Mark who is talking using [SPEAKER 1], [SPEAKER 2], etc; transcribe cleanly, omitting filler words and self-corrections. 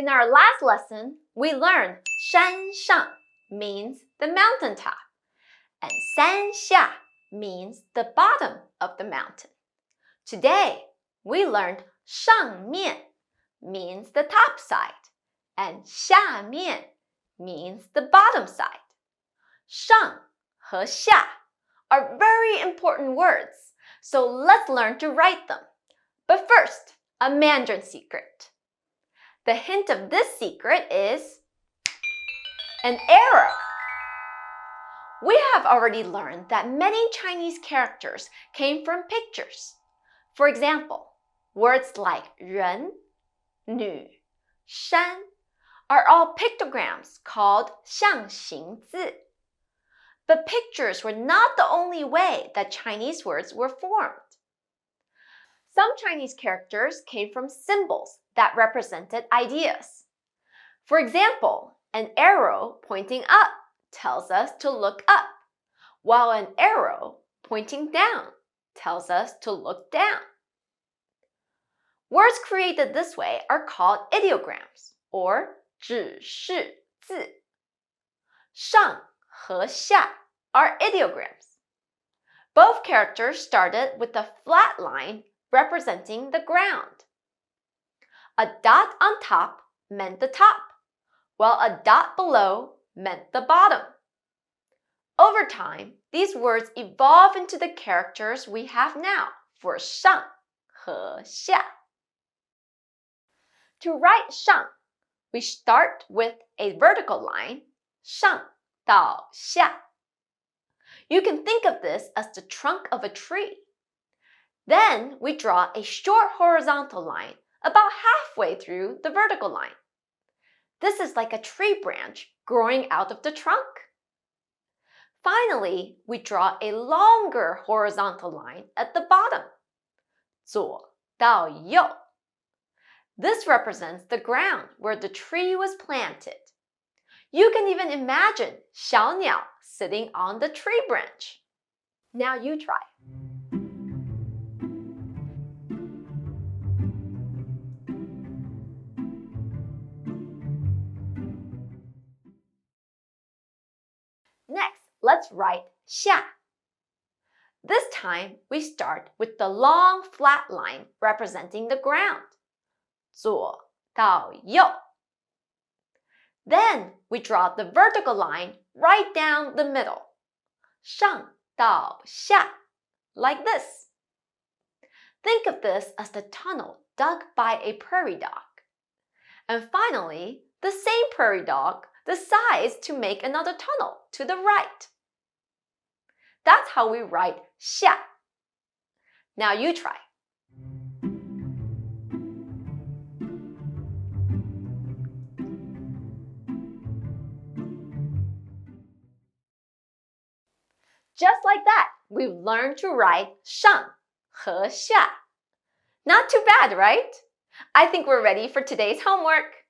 [SPEAKER 1] In our last lesson, we learned 山上 means the mountaintop, and 山下 means the bottom of the mountain. Today, we learned 上面 means the top side, and 下面 means the bottom side. 上和下 are very important words, so let's learn to write them. But first, a Mandarin secret. The hint of this secret is an arrow. We have already learned that many Chinese characters came from pictures. For example, words like 人, 女, 山 are all pictograms called 象形字. But pictures were not the only way that Chinese words were formed. Some Chinese characters came from symbols that represented ideas. For example, an arrow pointing up tells us to look up, while an arrow pointing down tells us to look down. Words created this way are called ideograms, or 指示字. 上和下 are ideograms. Both characters started with a flat line representing the ground. A dot on top meant the top, while a dot below meant the bottom. Over time, these words evolve into the characters we have now for 上和下. To write 上, we start with a vertical line, 上到下. You can think of this as the trunk of a tree. Then we draw a short horizontal line about halfway through the vertical line. This is like a tree branch growing out of the trunk. Finally, we draw a longer horizontal line at the bottom, 左到右. This represents the ground where the tree was planted. You can even imagine 小鸟 sitting on the tree branch. Now you try. Next, let's write 下. This time, we start with the long flat line representing the ground, 左到右. Then we draw the vertical line right down the middle, 上到下, like this. Think of this as the tunnel dug by a prairie dog. And finally, the same prairie dog decides to make another tunnel to the right. That's how we write 下. Now you try. Just like that, we've learned to write 上和下. Not too bad, right? I think we're ready for today's homework.